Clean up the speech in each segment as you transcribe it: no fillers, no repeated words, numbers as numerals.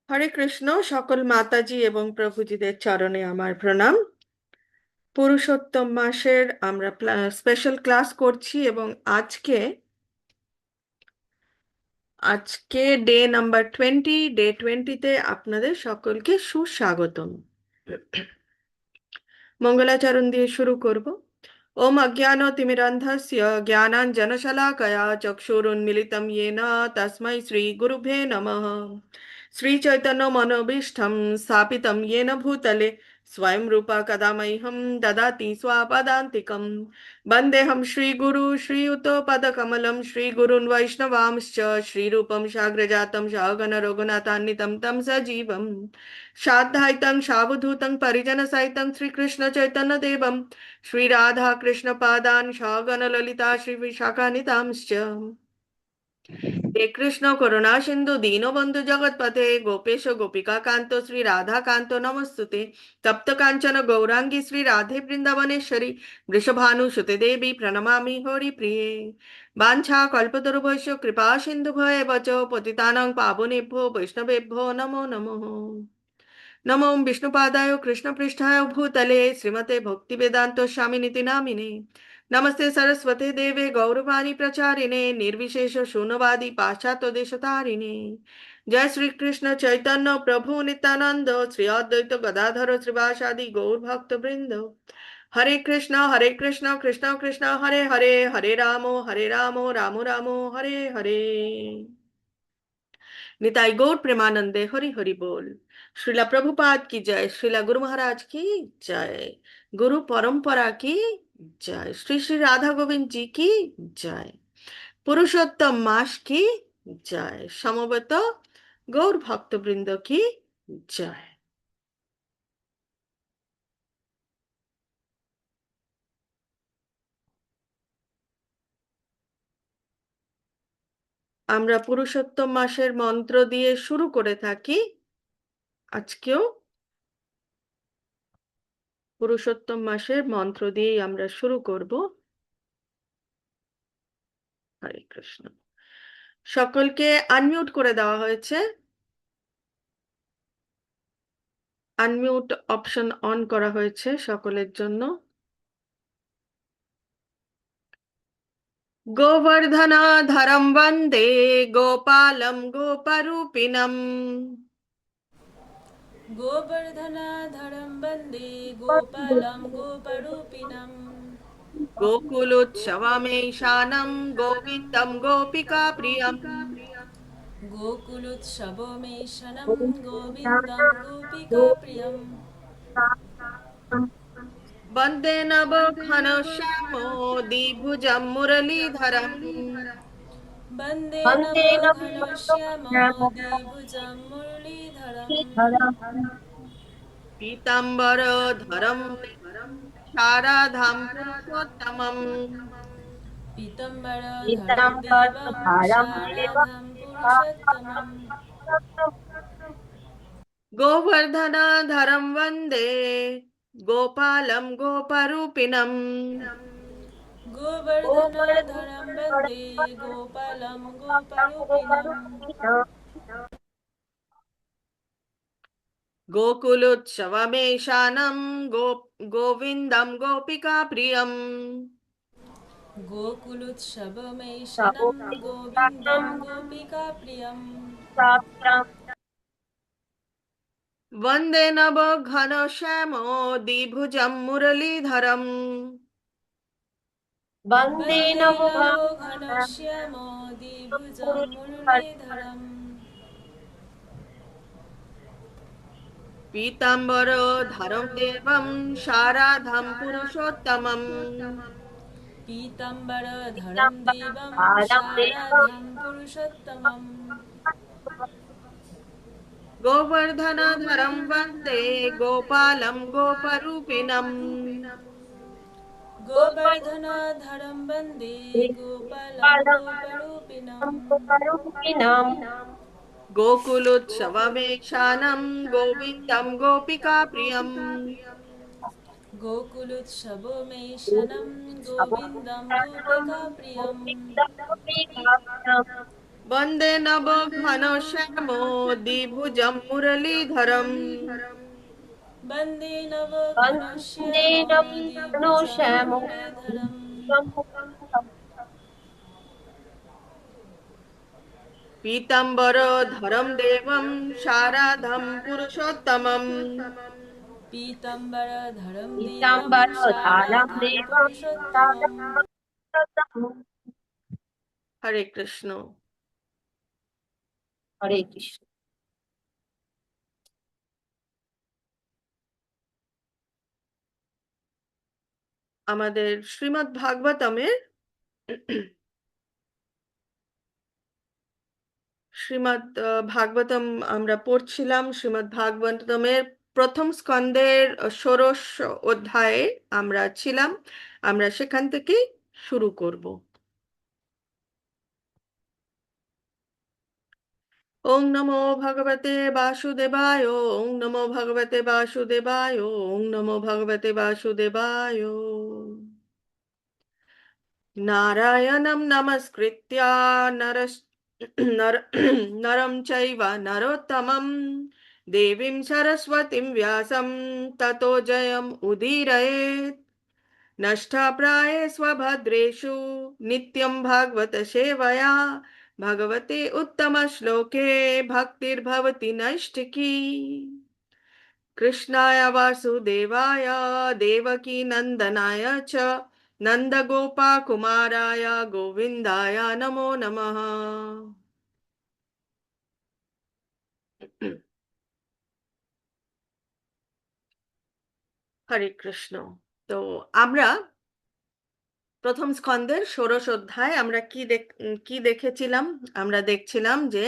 হরে কৃষ্ণ। সকল মাতাজি এবং প্রভুজিদের চরণে আমার প্রণাম। পুরুষোত্তম মাসের আমরা স্পেশাল ক্লাস করছি এবং আজকে আজকে ডে নাম্বার 20। ডে 20-তে আপনাদের সকলকে সুস্বাগতম। মঙ্গলাচরণ দিয়ে শুরু করব। ওম অজ্ঞানতিমিরান্ধস্য জ্ঞানাঞ্জনশলাকয়া চক্ষুরুন্মিলিতং येन তস্मै শ্রীগুরুভ্যে নমঃ। শ্রীচৈতন্যমনোভীষ্টং স্থাপিतं येन भूतले स्वयं रूपा कदा मह्यं ददाति स्वापदान्तिकं। वन्देऽहं श्रीगुरु श्रीयुतपदकमलं श्रीगुरून् वैष्णवांश्च श्रीरूपं साग्रजातं सहगण रघुनाथान्वितं तं सजीवम् साद्वैतं सावधूतं परिजनसहितं श्रीकृष्णचैतन्यदेवं श्रीराधाकृष्णपादान् सगण ललिता श्रीविशाखान्वितांश्च। हे कृष्ण करुणा सिंधु दीनबंधु जगत्पते गोपेश गोपिका कांतो श्री राधा कांतो नमस्तुते। तप्त कांचन गौरांगी श्री राधे वृंदावनेश्वरी वृषभानुसुते देवी प्रणमामि हरिप्रिये। वाञ्छा कल्पतरुभ्यश्च कृपा सिन्धुभ्येव च पतितानां पावनेभ्यो वैष्णवेभ्यो नमो नमः। नमो विष्णुपादाय कृष्णपृष्ठाय भूतले श्रीमते भक्तिवेदांत स्वामिनिति नामिने। नमस्ते सरस्वते देवे गौरवाणी प्रचारिणे निर्विशेष शून्यवादी पाश्चात्य देशतारिणे। जय श्री कृष्ण चैतन्य प्रभु नित्यानंद श्री अद्वैत गदाधर श्रीवासादि गौर भक्त वृंद। हरे कृष्ण कृष्ण कृष्ण हरे हरे हरे राम राम राम हरे हरे। निताई गौर प्रेमानंदे हरि हरि बोल। श्रीला प्रभुपाद की जय। श्रीला गुरु महाराज की जय। गुरु परंपरा की जय। श्री श्री राधा गोविंद जी की जय। पुरुषोत्तम मास की जय। समवेत गौर भक्त वृंद की जय। আমরা পুরুষোত্তম মাসের মন্ত্র দিয়ে শুরু করে থাকি। আজকেও পুরুষোত্তম মাসের মন্ত্র দিয়েই আমরা শুরু করব। হরে কৃষ্ণ। সকলকে আনমিউট করে দেওয়া হয়েছে। আনমিউট অপশন অন করা হয়েছে সকলের জন্য। গোবর্ধনধরম বন্দে গোপালম গোপরূপিণম। गोवर्धनाधरं वन्दे गोपालं गोपरूपिणम्। গোকুলোৎসবমেশানম গোবিন্দম গোপিকা প্রিয়ম। गोकुलोत्सवमेशनं गोविन्दं गोपिकाप्रियम्। বন্দে নব ঘনশ্যাম দ্বিভুজম মুরলীধরম। वन्दे नवघनश्यामोदीभुजं मुरलीधरम्। পীতাম্বরধরম শারদাম পুরুষোত্তমম। पीतम्बरधरं देवं शारदां पुरुषोत्तमम्। গোবর্ধনধরম বন্দে গোপালম গোপরূপিণম। गोवर्धनाधरं वन्दे गोपालं गोपरूपिणम्। গোকুলোৎসবমেশানম গোবিন্দম গোপিকা প্রিয়ম। गोकुलोत्सवमेशनं गोविन्दं गोपिकाप्रियम्। বন্দে নব ঘনশ্যাম দ্বিভুজম মুরলীধরম। वन्दे नवघनश्यामोदीभुजं मुरलीधरम्। পীতাম্বরধরম দেবম শারদাম পুরুষোত্তমম। पीताम्बरधरं देवं शारदां पुरुषोत्तमम्। গোবর্ধনধরম বন্দে গোপালম গোপরূপিণম। गोवर्धनधरं वन्दे गोपालं गोपरूपिणम्। গোকুলোৎসবমেশানম গোবিন্দম গোপিকা প্রিয়ম। गोकुलोत्सवमेशनं गोविन्दं गोपिकाप्रियम्। বন্দে নব ঘন শ্যাম দ্বিভুজম মুরলীধরম। वन्दे वन्दे नवो नवघनश्यामद्विभुजं श्यामं मुरलीधरम् পীতাম্বর ধরম দেবম শারাধম পুরুষোত্তমম। पीताम्बरधरं देवं पीताम्बरधारं शारदां देवं पुरुषोत्तमम्। सादरं হরে কৃষ্ণ। हरे कृष्ण। আমাদের শ্রীমদ্ ভাগবতমের শ্রীমদ্ ভাগবতম আমরা পড়ছিলাম। শ্রীমদ্ ভাগবতমের প্রথম স্কন্দের ষোড়শ অধ্যায়ে আমরা ছিলাম। আমরা সেখান থেকেই শুরু করব। ওং নমো ভগবতে বাসুদেবায়, ওং নমো ভগবতে বাসুদেবায়, ওং নমো ভগবতে বাসুদেবায়। নারায়ণং নমস্কৃত্য নরস নর নরম চৈব নরোত্তমং দেবীং সরস্বতীং ব্যাসং ততো জয়ম উদীরয়েत्। नष्टाप्रायेष्वभद्रेषु नित्यं भागवत सेवया भगवते उत्तमश्लोके भक्तिर्भवति नैष्ठिकी। कृष्णाय वासुदेवाय देवकी नन्दनाय च नन्दगोपाकुमाराय गोविन्दाय नमो नमः। হরে কৃষ্ণ। তো আমরা প্রথম স্কন্দের ষোড়শ অধ্যায় আমরা কি দেখেছিলাম? আমরা দেখছিলাম যে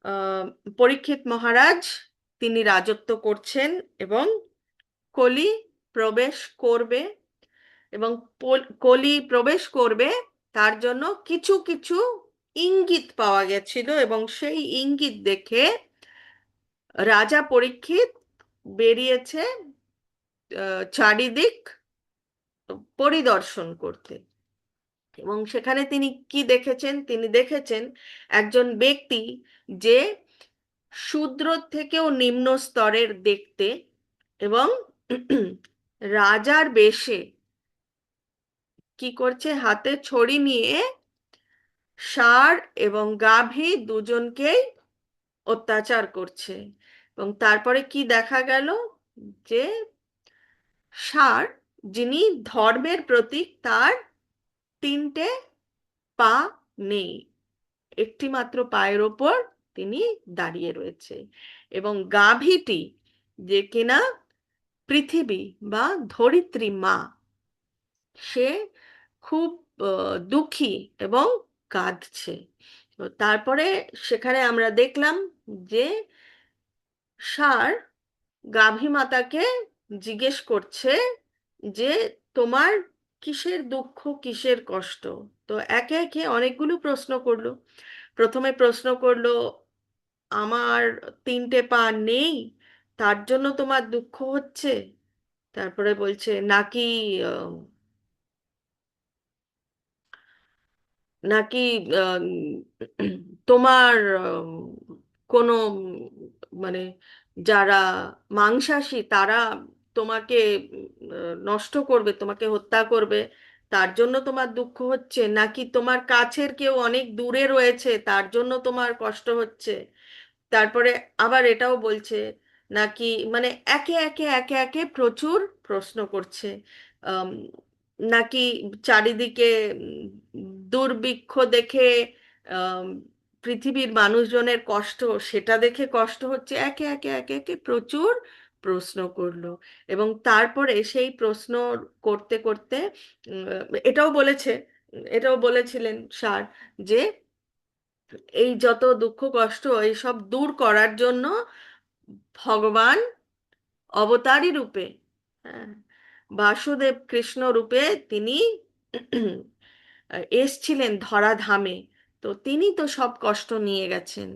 আহ, পরীক্ষিত মহারাজ তিনি রাজত্ব করছেন এবং কলি প্রবেশ করবে, এবং কলি প্রবেশ করবে তার জন্য কিছু কিছু ইঙ্গিত পাওয়া গেছিল, এবং সেই ইঙ্গিত দেখে রাজা পরীক্ষিত বেরিয়েছে চারিদিক পরিদর্শন করতে। এবং সেখানে তিনি কি দেখেছেন? তিনি দেখেছেন একজন ব্যক্তি যে শূদ্র থেকেও নিম্ন স্তরের দেখতে, এবং রাজার বেশে কি করছে, হাতে ছড়ি নিয়ে ষাঁড় এবং গাভী দুজনকেই অত্যাচার করছে। এবং তারপরে কি দেখা গেল, যে ষাঁড়, যিনি ধর্মের প্রতীক, তার তিনটে পা নেই, একটি মাত্র পায়ের ওপর তিনি দাঁড়িয়ে রয়েছে। এবং গাভীটি, যে কিনা পৃথিবী বা ধরিত্রী মা, সে খুব দুঃখী এবং কাঁদছে। তো তারপরে সেখানে আমরা দেখলাম যে ষাঁড় গাভী মাতাকে জিজ্ঞেস করছে যে তোমার কিসের দুঃখ, কিসের কষ্ট। তো একে একে অনেকগুলো প্রশ্ন করলো। প্রথমে প্রশ্ন করলো, আমার তিনটে পা নেই, তার জন্য তোমার দুঃখ হচ্ছে? তারপরে বলছে নাকি আহ, নাকি আহ, তোমার কোনো মানে যারা মাংসাশী তারা তোমাকে নষ্ট করবে, তোমাকে হত্যা করবে, তার জন্য তোমার দুঃখ হচ্ছে? নাকি তোমার কাছের কেউ অনেক দূরে রয়েছে তার জন্য তোমার কষ্ট হচ্ছে? তারপরে আবার এটাও বলছে নাকি, মানে একে একে একে একে প্রচুর প্রশ্ন করছে। আম, নাকি চারিদিকে দুর্ভিক্ষ দেখে আম, পৃথিবীর মানুষজনের কষ্ট, সেটা দেখে কষ্ট হচ্ছে। একে একে একে একে প্রচুর প্রশ্ন করলো। এবং তারপরে সেই প্রশ্ন করতে করতে উম, এটাও বলেছে, এটাও বলেছিলেন স্যার, যে এই যত দুঃখ কষ্ট এইসব দূর করার জন্য ভগবান অবতারী রূপে, হ্যাঁ, বাসুদেব কৃষ্ণ রূপে তিনি এসছিলেন ধরাধামে। তো তিনি তো সব কষ্ট নিয়ে গেছেন।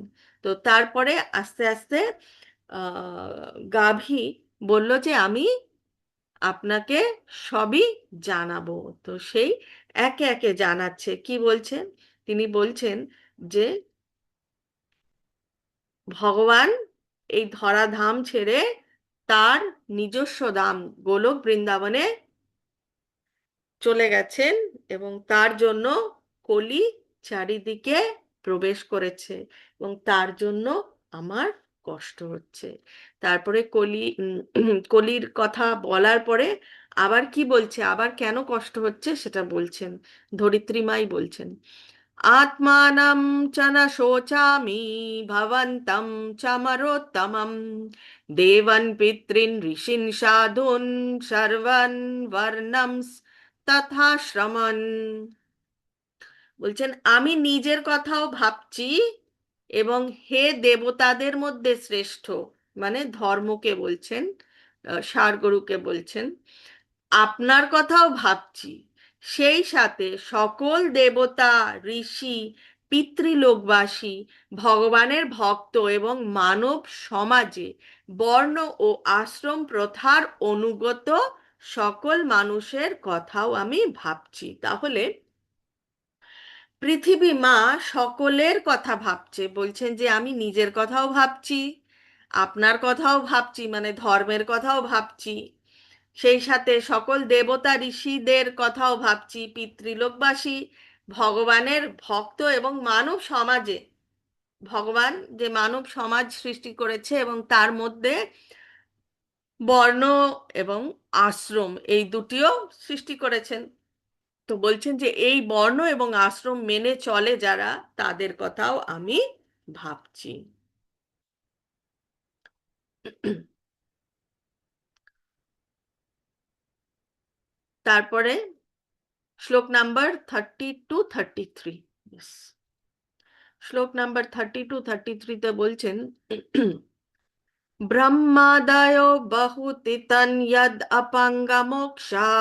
তো তারপরে আস্তে আস্তে গাভী বলল যে আমি আপনাকে সবই জানাবো। তো সেই একে একে জানাচ্ছে। কি বলছেন? তিনি বলছেন যে ভগবান এই ধরাধাম ছেড়ে তার নিজস্ব ধাম গোলক বৃন্দাবনে চলে গেছেন, এবং তার জন্য কলি চারিদিকে প্রবেশ করেছে, এবং তার জন্য আমার কষ্ট হচ্ছে। তারপরে কলির কথা বলার পরে আবার কি বলছে, আবার কেন কষ্ট হচ্ছে সেটা বলছেন, ধরিত্রী মাই বলছেন। আত্মানম চ ন শোচামি ভবন্तं চ মরোত্তমম দেবন পিতৃন ঋষিন সাধুন সর্বন বর্ণম তথাশ্রমন। বলছেন আমি নিজের কথাও ভাবছি, এবং হে দেবতাদের মধ্যে শ্রেষ্ঠ, মানে ধর্মকে বলছেন, ষাড়গুরুকে বলছেন, আপনার কথাও ভাবছি। সেই সাথে সকল দেবতা, ঋষি, পিতৃলোকবাসী, ভগবানের ভক্ত এবং মানব সমাজে বর্ণ ও আশ্রম প্রথার অনুগত সকল মানুষের কথাও আমি ভাবছি। তাহলে পৃথিবী মা সকলের কথা ভাবছে, বলছেন যে আমি নিজের কথাও ভাবছি, আপনার কথাও ভাবছি, মানে ধর্মের কথাও ভাবছি, সেই সাথে সকল দেবতা ঋষিদের কথাও ভাবছি, পিতৃলোকবাসী, ভগবানের ভক্ত এবং মানব সমাজে, ভগবান যে মানব সমাজ সৃষ্টি করেছে এবং তার মধ্যে বর্ণ এবং আশ্রম এই দুটিও সৃষ্টি করেছেন, তো বলছেন যে এই বর্ণ এবং আশ্রম মেনে চলে যারা, তাদের কথাও আমি ভাবছি। তারপরে শ্লোক নাম্বার 32-33। শ্লোক নাম্বার 32-33-তে বলছেন, ব্রহ্মাদयो বহুতিতন यद अपंगमोक्षा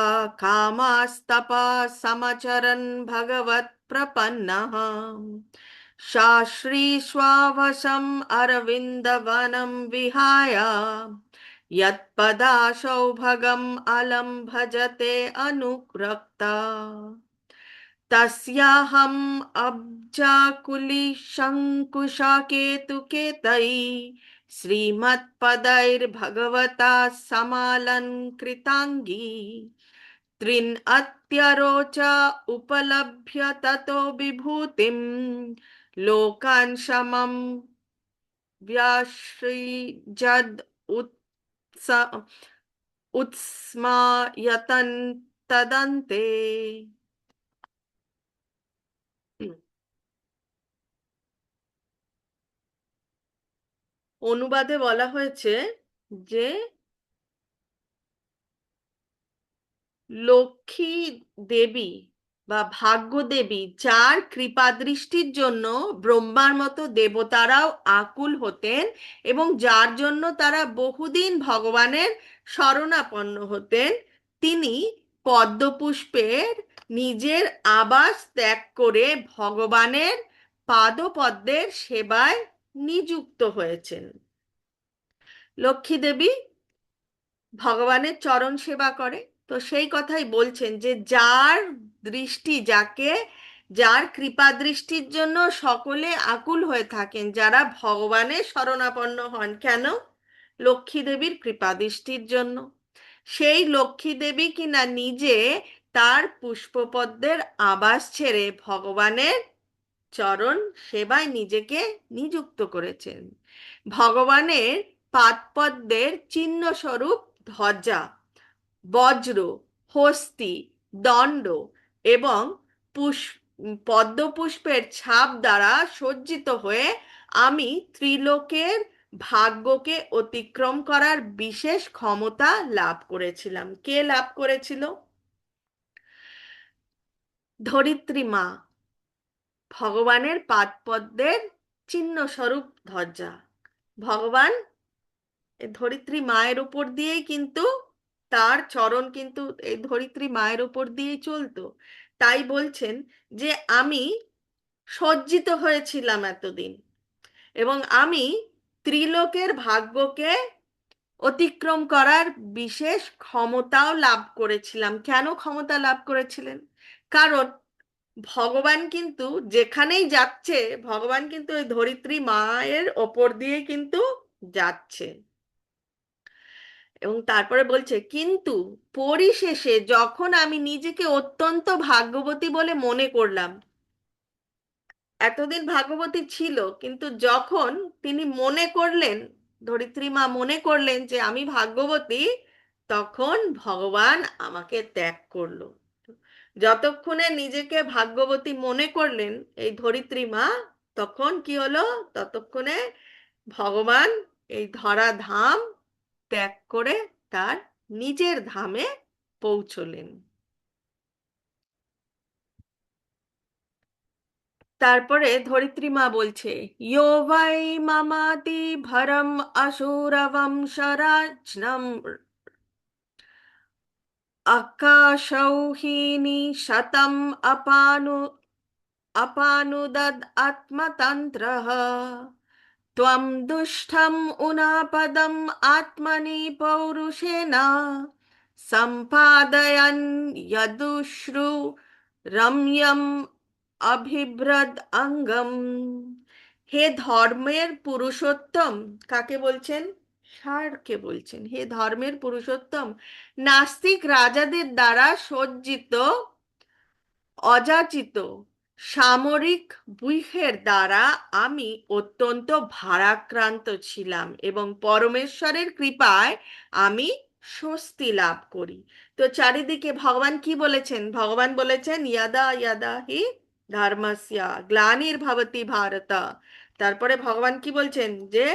कामास्तपा समचरन् भगवत् प्रपन्नः शाश्रीष्वावशम् अरविन्दवनं विहाय यत्पदाशौभगम् अलम् भजते अनुरक्ता तस्याहम् अब्जाकुलिशङ्कुशाकेतुकेतैः श्रीमत्पदैर्भगवता समालङ्कृताङ्गी त्रिन् अत्यरोच उपलभ्य ततो विभूतिं लोकान् समं व्यासृजद् उत्स उत्स्मायतन् तदन्ते। অনুবাদে বলা হয়েছে যে লক্ষ্মী দেবী বা ভাগ্য দেবী, যার কৃপা দৃষ্টির জন্য ব্রহ্মার মতো দেবতারাও আকুল হতেন এবং যার জন্য তারা বহুদিন ভগবানের শরণাপন্ন হতেন, তিনি পদ্মপুষ্পের নিজের আবাস ত্যাগ করে ভগবানের পাদপদ্মের সেবায় নিযুক্ত হয়েছেন। লক্ষ্মী দেবী ভগবানের চরণ সেবা করে, তো সেই কথাই বলছেন যে যার দৃষ্টি, যার কৃপা দৃষ্টির জন্য সকলে আকুল হয়ে থাকেন, যারা ভগবানের শরণাপন্ন হন, কেন? লক্ষ্মী দেবীর কৃপা দৃষ্টির জন্য। সেই লক্ষ্মী দেবী কিনা নিজে তার পুষ্পপদ্মের আবাস ছেড়ে ভগবানের চরণ সেবায় নিজেকে নিযুক্ত করেছেন। ভগবানের পাদপদ্মের চিহ্ন স্বরূপ ধ্বজা, বজ্র, হস্তি, দণ্ড এবং পদ্মপুষ্পের ছাপ দ্বারা সজ্জিত হয়ে আমি ত্রিলোকের ভাগ্যকে অতিক্রম করার বিশেষ ক্ষমতা লাভ করেছিলাম। কে লাভ করেছিল? ধরিত্রী মা, ভগবানের পাদপদ্মের চিহ্ন স্বরূপ ধ্বজা। ভগবান এই ধরিত্রী মায়ের উপর দিয়েই কিন্তু, তার চরণ কিন্তু এই ধরিত্রী মায়ের উপর দিয়েই চলতো। তাই বলছেন যে আমি সজ্জিত হয়েছিলাম এতদিন, এবং আমি ত্রিলোকের ভাগ্যকে অতিক্রম করার বিশেষ ক্ষমতাও লাভ করেছিলাম। কেন ক্ষমতা লাভ করেছিলেন? কারণ ভগবান কিন্তু যেখানেই যাচ্ছে, ভগবান কিন্তু ওই ধরিত্রী মায়ের ওপর দিয়ে কিন্তু যাচ্ছে। এবং তারপরে বলছে, কিন্তু পরিশেষে যখন আমি নিজেকে অত্যন্ত ভাগ্যবতী বলে মনে করলাম, এতদিন ভাগ্যবতী ছিল, কিন্তু যখন তিনি মনে করলেন, ধরিত্রী মা মনে করলেন যে আমি ভাগ্যবতী, তখন ভগবান আমাকে ত্যাগ করলো। যতক্ষণে নিজেকে ভাগ্যবতী মনে করলেন এই ধরিত্রী মা, তখন কি হলো, ততক্ষণে ভগবান এই ধরা ধাম ত্যাগ করে তার নিজের ধামে পৌঁছলেন। তারপরে ধরিত্রী মা বলছে, ইয়ো ভাই মামাতি ভরম অসুরবংশরাজ্ঞম আকাশৌহিনী শতম अपानुदद् आत्मतन्त्रः त्वं दुष्टम् उनापदम् आत्मनि पौरुषेण सम्पादयन् यदुश्रु रम्यम् अभिभ्रद् अङ्गम्। হে ধর্মের পুরুষোত্তম, কাকে বলছেন? ষাঁড়কে বলছেন। হে ধর্মের পুরুষোত্তম, নাস্তিক রাজাদের দ্বারা সজ্জিত অযাচিত সামরিক ব্যূহের দ্বারা আমি অত্যন্ত ভারাক্রান্ত ছিলাম এবং পরমেশ্বরের কৃপায় আমি স্বস্তি লাভ করি। তো চারিদিকে ভগবান কি বলেছেন? ভগবান বলেছেন, ইয়াদা ইয়াদা হি ধর্মস্য গ্লানির্ভবতি ভারত। তারপরে ভগবান কি বলছেন, যে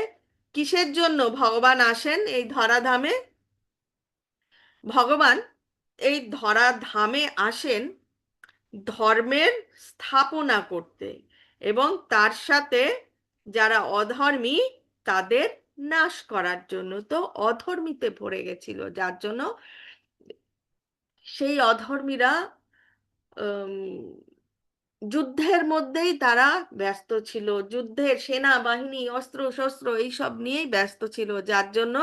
কিসের জন্য ভগবান আসেন এই ধরাধামে? ভগবান এই ধরাধামে আসেন ধর্মের স্থাপনা করতে, এবং তার সাথে যারা অধর্মী তাদের নাশ করার জন্য। তো অধর্মীতে ভরে গেছিল, যার জন্য সেই অধর্মীরা উম, যুদ্ধের মধ্যেই তারা ব্যস্ত ছিল, যুদ্ধের সেনাবাহিনী অস্ত্র শস্ত্র এইসব নিয়েই ব্যস্ত ছিল, যার জন্য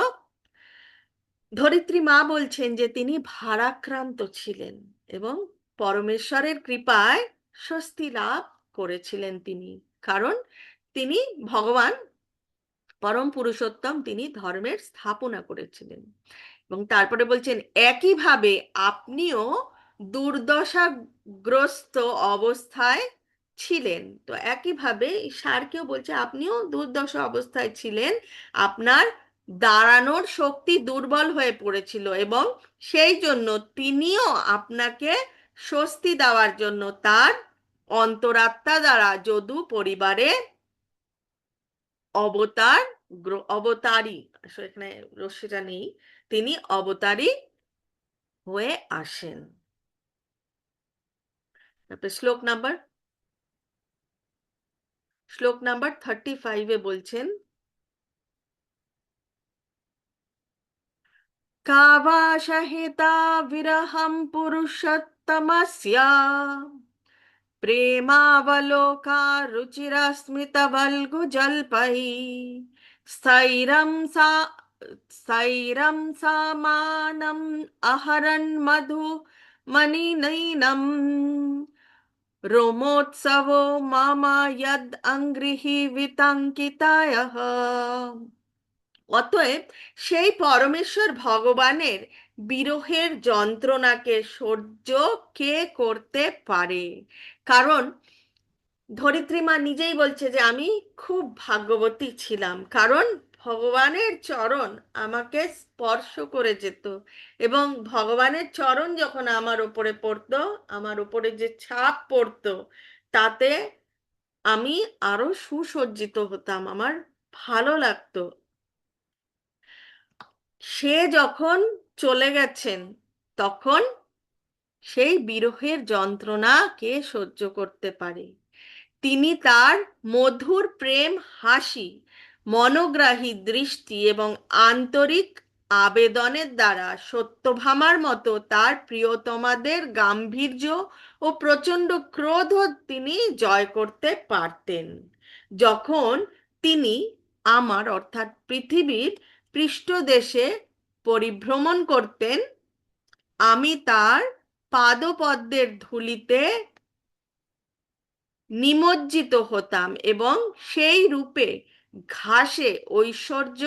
ধরিত্রী মা বলছেন যে তিনি ভারাক্রান্ত ছিলেন এবং পরমেশ্বরের কৃপায় স্বস্তি লাভ করেছিলেন তিনি, কারণ তিনি ভগবান পরম পুরুষোত্তম, তিনি ধর্মের স্থাপনা করেছিলেন। এবং তারপরে বলছেন, একইভাবে আপনিও দুর্দশাগ্রস্ত অবস্থায় ছিলেন। তো একইভাবে এই ষাঁড়কেও বলছে, আপনিও দুর্দশা অবস্থায় ছিলেন, আপনার দাঁড়ানোর শক্তি দুর্বল হয়ে পড়েছিল, এবং সেই জন্য তিনিও আপনাকে স্বস্তি দেওয়ার জন্য তার অন্তরাত্মা দ্বারা যদু পরিবারে অবতার অবতারী, আসলে এখানে রশ্মিটা নেই, তিনি অবতারী হয়ে আসেন। তারপরে শ্লোক নাম্বার 35-এ বলছেন, কাবা বিরহম পুরুষোত্তমস্য প্রেমাবলোকা রুচিরস্মিতবল্গুজল্পৈ স্থৈরং সা স্থৈরং সামানম অহরन् মধু মণিনৈনম রোমোৎসবো মামা যদ অঙ্গৃহীবিতঙ্কিতায়ঃ। অতএব সেই পরমেশ্বর ভগবানের বিরহের যন্ত্রণাকে সহ্য কে করতে পারে? কারণ ধরিত্রী মা নিজেই বলছে যে আমি খুব ভাগ্যবতী ছিলাম, কারণ ভগবানের চরণ আমাকে স্পর্শ করে যেত, এবং ভগবানের চরণ যখন আমার উপরে পড়তো, আমার উপরে যে ছাপ পড়তো, তাতে আমি আরো সুসজ্জিত হতাম, আমার ভালো লাগতো। সে যখন চলে গেছেন, তখন সেই বিরহের যন্ত্রণা কে সহ্য করতে পারে? তিনি তার মধুর প্রেম হাসি, মনোগ্রাহী দৃষ্টি এবং আন্তরিক আবেদনের দ্বারা সত্যভামার মতো তার প্রিয়তমাদের গাম্ভীর্য ও প্রচণ্ড ক্রোধ তিনি জয় করতে পারতেন। যখন তিনি আমার অর্থাৎ পৃথিবীর পৃষ্ঠদেশে পরিভ্রমণ করতেন, আমি তার পাদপদ্মের ধূলিতে নিমজ্জিত হতাম এবং সেই রূপে ঘাসে ঐশ্বর্য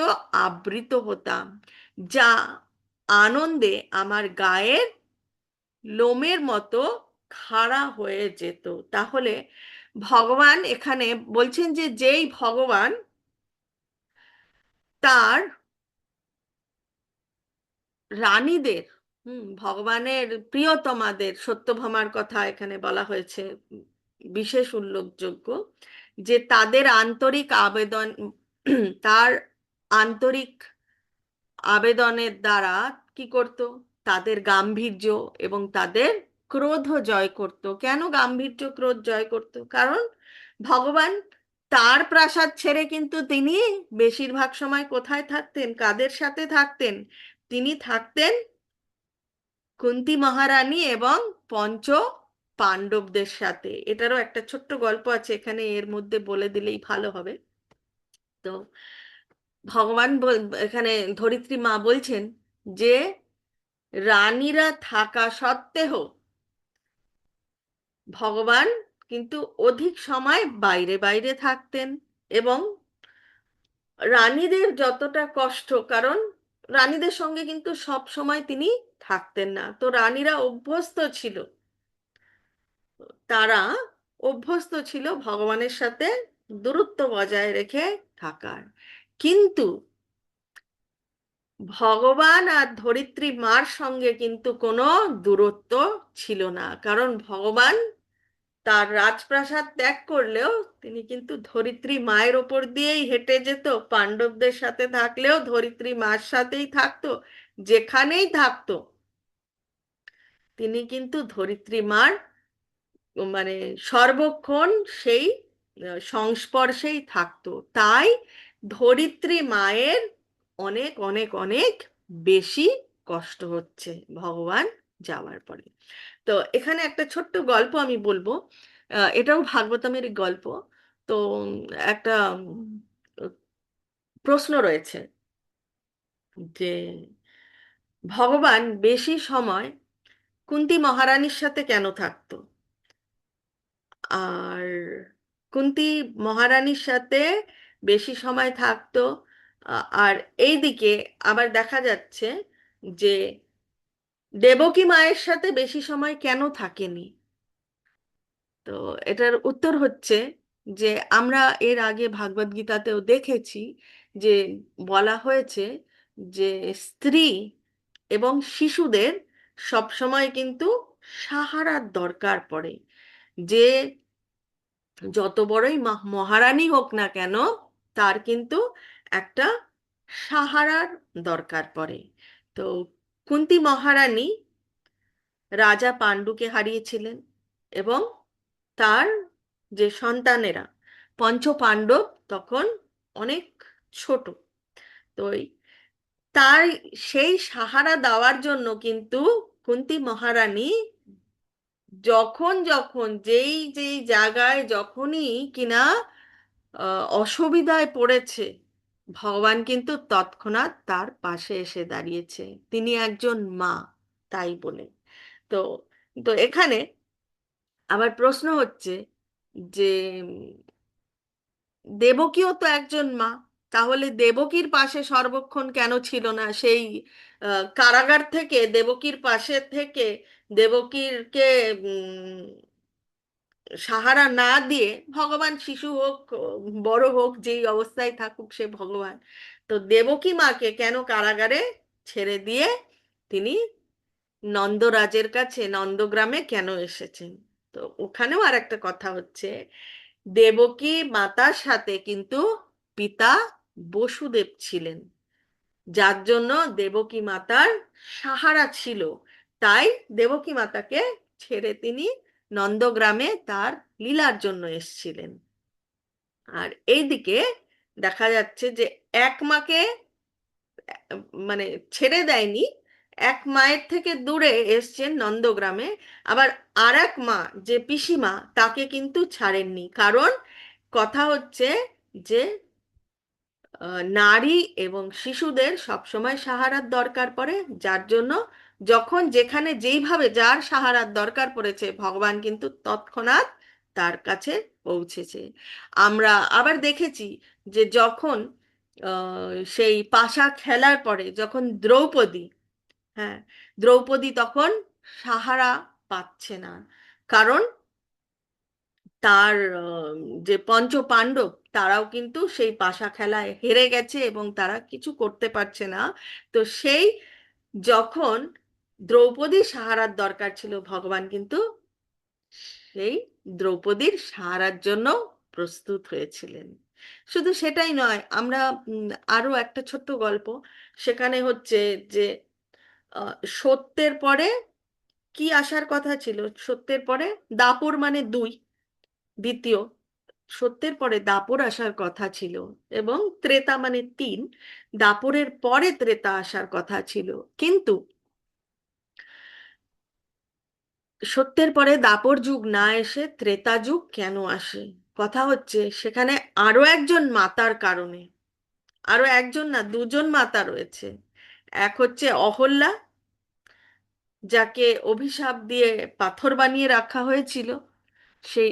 আবৃত হতাম, যা আনন্দে আমার গায়ের লোমের মতো খাড়া হয়ে যেত। তাহলে ভগবান এখানে বলছেন যে যেই ভগবান তার রানীদের, ভগবানের প্রিয়তমাদের, সত্যভামার কথা এখানে বলা হয়েছে, বিশেষ উল্লেখযোগ্য যে তাদের আন্তরিক আবেদন, তার আন্তরিক আবেদনের দ্বারা কি করত, তাদের গাম্ভীর্য এবং তাদের ক্রোধ জয় করত। কেন গাম্ভীর্য ক্রোধ জয় করত? কারণ ভগবান তার প্রাসাদ ছেড়ে কিন্তু তিনি বেশিরভাগ সময় কোথায় থাকতেন, কাদের সাথে থাকতেন? তিনি থাকতেন কুন্তী মহারানী এবং পঞ্চ পাণ্ডবদের সাথে। এটারও একটা ছোট্ট গল্প আছে এখানে, এর মধ্যে বলে দিলেই ভালো হবে। তো ভগবান এখানে ধরিত্রী মা বলছেন যে রানীরা থাকা সত্ত্বেও ভগবান কিন্তু অধিক সময় বাইরে বাইরে থাকতেন, এবং রানীদের যতটা কষ্ট, কারণ রানীদের সঙ্গে কিন্তু সব সময় তিনি থাকতেন না, তো রানীরা অভ্যস্ত ছিল, তারা অভ্যস্ত ছিল ভগবানের সাথে দূরত্ব বজায় রেখে থাকার। কিন্তু ভগবান আর ধরিত্রী মার সঙ্গে কিন্তু কোনো দূরত্ব ছিল না, কারণ ভগবান তার রাজপ্রাসাদ ত্যাগ করলেও তিনি কিন্তু ধরিত্রী মায়ের ওপর দিয়েই হেঁটে যেত, পাণ্ডবদের সাথে থাকলেও ধরিত্রী মার সাথেই থাকতো, যেখানেই থাকতো তিনি কিন্তু ধরিত্রী মার মানে সর্বক্ষণ সেই সংস্পর্শেই থাকতো। তাই ধরিত্রী মায়ের অনেক অনেক অনেক বেশি কষ্ট হচ্ছে ভগবান যাওয়ার পরে। তো এখানে একটা ছোট্ট গল্প আমি বলবো, এটাও ভাগবতমের গল্প। তো একটা প্রশ্ন রয়েছে যে ভগবান বেশি সময় কুন্তী মহারানীর সাথে কেন থাকতো? আর কুন্তী মহারানীর সাথে বেশি সময় থাকতো, আর এইদিকে আবার দেখা যাচ্ছে যে দেবকী মায়ের সাথে বেশি সময় কেন থাকেনি? তো এটার উত্তর হচ্ছে যে আমরা এর আগে ভাগবত গীতাতেও দেখেছি যে বলা হয়েছে যে স্ত্রী এবং শিশুদের সবসময় কিন্তু সাহারার দরকার পড়ে। যে যত বড়ই মহারানী হোক না কেন, তার কিন্তু একটা সাহারার দরকার পড়ে। তো কুন্তী মহারানী রাজা পাণ্ডুকে হারিয়েছিলেন, এবং তার যে সন্তানেরা পঞ্চ পাণ্ডব তখন অনেক ছোট। তো তার সেই সাহারা দেওয়ার জন্য কিন্তু কুন্তী মহারানী যখন যখন যেই যেই জায়গায় যখনই কিনা অসুবিধায় পড়েছে, ভগবান কিন্তু তৎক্ষণাৎ তার পাশে এসে দাঁড়িয়েছে, তিনি একজন মা তাই বলে। তো তো এখানে আবার প্রশ্ন হচ্ছে যে দেবকীও তো একজন মা, তাহলে দেবকীর পাশে সর্বক্ষণ কেন ছিল না? সেই কারাগার থেকে দেবকীর পাশে থেকে দেবকীরকে সাহারা না দিয়ে, ভগবান শিশু হোক বড় হোক যেই অবস্থায় থাকুক সে ভগবান, তো দেবকী মাকে কেন কারাগারে ছেড়ে দিয়ে তিনি নন্দরাজের কাছে নন্দগ্রামে কেন এসেছেন? তো ওখানেও আর একটা কথা হচ্ছে, দেবকী মাতার সাথে কিন্তু পিতা বসুদেব ছিলেন, যার জন্য দেবকী মাতার সাহারা ছিল। তাই দেবকী মাতাকে ছেড়ে তিনি নন্দগ্রামে তার লীলার জন্য এসেছিলেন। আর এইদিকে দেখা যাচ্ছে যে এক মাকে মানে ছেড়ে দেয়নি, এক মায়ের থেকে দূরে এসছেন নন্দগ্রামে, আবার আর এক মা যে পিসিমা তাকে কিন্তু ছাড়েননি। কারণ কথা হচ্ছে যে নারী এবং শিশুদের সবসময় সাহারার দরকার পড়ে, যার জন্য যখন যেখানে যেইভাবে যার সাহারার দরকার পড়েছে ভগবান কিন্তু তৎক্ষণাৎ তার কাছে পৌঁছেছে। আমরা আবার দেখেছি যে যখন সেই পাশা খেলার পরে যখন দ্রৌপদী, হ্যাঁ, দ্রৌপদী তখন সাহারা পাচ্ছে না, কারণ তার যে পঞ্চ পাণ্ডব তারাও কিন্তু সেই পাশা খেলায় হেরে গেছে এবং তারা কিছু করতে পারছে না। তো সেই যখন দ্রৌপদীর সাহারার দরকার ছিল, ভগবান কিন্তু সেই দ্রৌপদীর সাহারার জন্য প্রস্তুত হয়েছিলেন। শুধু সেটাই নয়, আমরা আরো একটা ছোট্ট গল্প, সেখানে হচ্ছে যে সত্যের পরে কি আসার কথা ছিল? সত্যের পরে দাপর মানে দুই, দ্বিতীয়, সত্যের পরে দাপর আসার কথা ছিল, এবং ত্রেতা মানে তিন, দাপরের পরে ত্রেতা আসার কথা ছিল। কিন্তু সত্যের পরে দাপর যুগ না এসে ত্রেতা যুগ কেন আসে? কথা হচ্ছে সেখানে আরো একজন মাতার কারণে। আরো একজন না, দুজন মাতা রয়েছে। এক হচ্ছে অহল্যা, যাকে অভিশাপ দিয়ে পাথর বানিয়ে রাখা হয়েছিল। সেই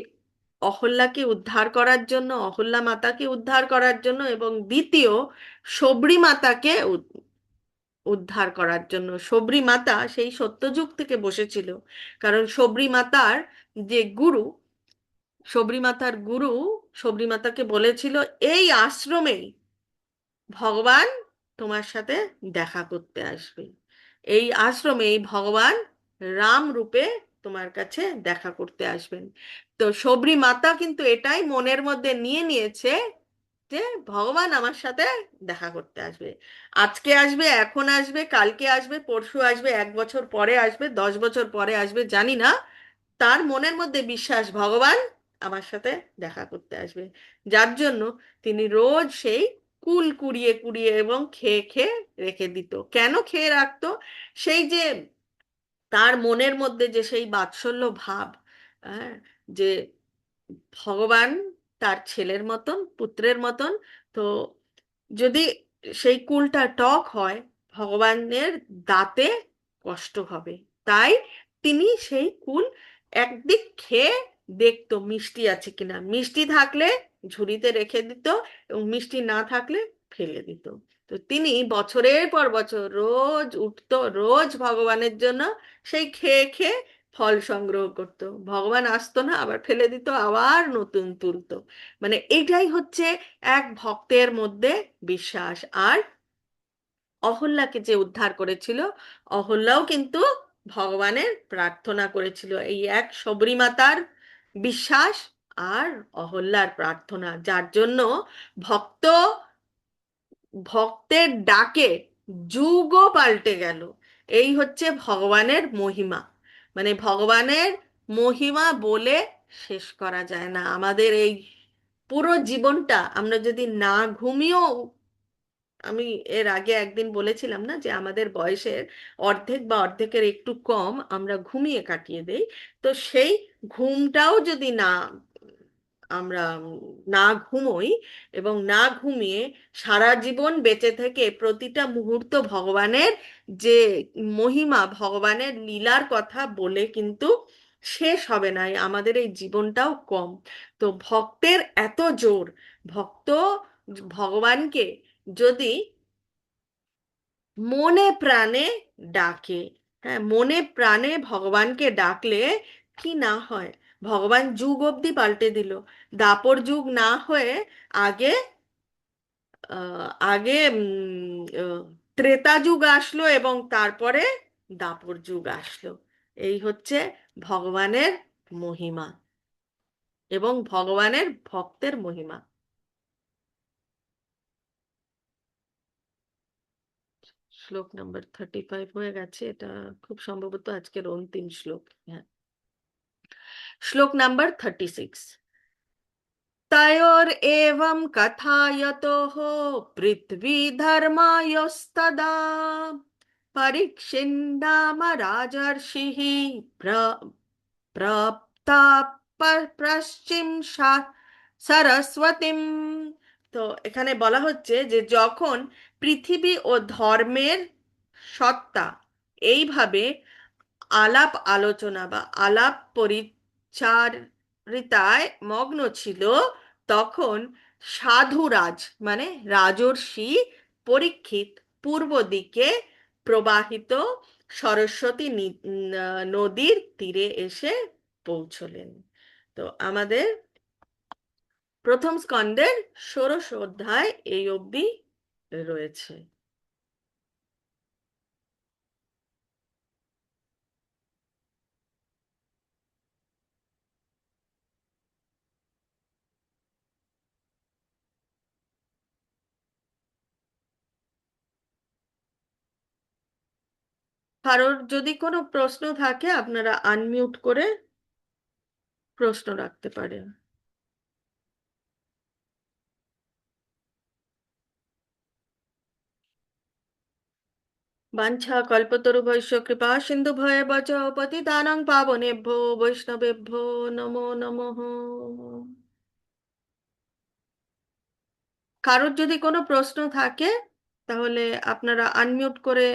অহল্যাকে উদ্ধার করার জন্য, অহল্যা মাতাকে উদ্ধার করার জন্য, এবং দ্বিতীয় শবরী মাতাকে উদ্ধার করার জন্য। শবরী মাতা সেই সত্যযুগ থেকে বসেছিল, কারণ শবরী মাতার যে গুরু, শবরী মাতার গুরু শবরী মাতাকে বলেছিল এই আশ্রমেই ভগবান তোমার সাথে দেখা করতে আসবে, এই আশ্রমে এই ভগবান রাম রূপে তোমার কাছে দেখা করতে আসবেন। তো শবরী মাতা কিন্তু এটাই মনের মধ্যে নিয়ে নিয়েছে যে ভগবান আমার সাথে দেখা করতে আসবে। আজকে আসবে, এখন আসবে, কালকে আসবে, পরশু আসবে, 1 বছর পরে আসবে, 10 বছর পরে আসবে, জানি না। তার মনের মধ্যে বিশ্বাস ভগবান আমার সাথে দেখা করতে আসবে, যার জন্য তিনি রোজ সেই কুল কুড়িয়ে কুড়িয়ে এবং খেয়ে খেয়ে রেখে দিত। কেন খেয়ে রাখতো? সেই যে তার মনের মধ্যে যে সেই বাৎসল্য ভাব, হ্যাঁ, যে ভগবান তার ছেলের মতন, পুত্রের মতন। তো যদি সেই কুলটা টক হয়, ভগবানের দাঁতে কষ্ট হবে। তাই তিনি সেই কুল একদিক খেয়ে দেখতো মিষ্টি আছে কিনা, মিষ্টি থাকলে ঝুড়িতে রেখে দিত, এবং মিষ্টি না থাকলে ফেলে দিত। তো তিনি বছরের পর বছর রোজ উঠতো, রোজ ভগবানের জন্য সেই খেয়ে খেয়ে ফল সংগ্রহ করত। ভগবান আসতো না, আবার ফেলে দিত, আবার নতুন তুলতো। মানে এটাই হচ্ছে এক ভক্তের মধ্যে বিশ্বাস। আর অহল্যাকে যে উদ্ধার করেছিল, অহল্যাও কিন্তু ভগবানের প্রার্থনা করেছিল। এই এক শবরীমাতার বিশ্বাস আর অহল্যার প্রার্থনা, যার জন্য ভক্ত ভক্তের ডাকে যুগও পাল্টে গেল। এই হচ্ছে ভগবানের মহিমা। মানে ভগবানের মহিমা বলে শেষ করা যায় না। আমাদের এই পুরো জীবনটা আমরা যদি না ঘুমিয়েও, আমি এর আগে একদিন বলেছিলাম না যে আমাদের বয়সের অর্ধেক বা অর্ধেকের একটু কম আমরা ঘুমিয়ে কাটিয়ে দেই। তো সেই ঘুমটাও যদি না আমরা না ঘুমোই, এবং না ঘুমিয়ে সারা জীবন বেঁচে থেকে প্রতিটা মুহূর্ত ভগবানের যে মহিমা, ভগবানের লীলার কথা বলে কিন্তু শেষ হবে না, আমাদের এই জীবনটাও কম। তো ভক্তের এত জোর, ভক্ত ভগবানকে যদি মনে প্রাণে ডাকে, হ্যাঁ, মনে প্রাণে ভগবানকে ডাকলে কি না হয়? ভগবান যুগ অবধি পাল্টে দিল। দাপর যুগ না হয়ে আগে আগে ত্রেতা যুগ আসলো, এবং তারপরে দাপর যুগ আসলো। এই হচ্ছে ভগবানের মহিমা এবং ভগবানের ভক্তের মহিমা। শ্লোক নাম্বার 35 হয়ে গেছে, এটা খুব সম্ভবত আজকের অন্তিম শ্লোক। হ্যাঁ, শ্লোক নাম্বার 36। तयोरेवं कथायतोः पृथ्वीधर्मायोस्तदा परीक्षिन्नाम राजर्षिः प्र প্রপ্তাপশ্চিম সরস্বতীম। তো এখানে বলা হচ্ছে যে যখন পৃথিবী ও ধর্মের সত্তা এইভাবে আলাপ আলোচনা বা আলাপ পরিচার ঋতায় মগ্ন ছিল, তখন সাধুরাজ মানে রাজর্ষি পরীক্ষিত পূর্ব দিকে প্রবাহিত সরস্বতী নদীর তীরে এসে পৌঁছলেন। তো আমাদের প্রথম স্কন্দের ষোড়শ অধ্যায় এই অবধি রয়েছে। কারোর যদি কোনো প্রশ্ন থাকে আপনারা আনমিউট করে প্রশ্ন রাখতে পারেন। বাঞ্ছা কল্পতরুভ্যশ্চ কৃপা সিন্ধুভ্যেব চ পতিতানাং পাবনেভ্যো বৈষ্ণবেভ্যো নমো নমঃ। কারোর যদি কোনো প্রশ্ন থাকে তাহলে আপনারা আনমিউট করে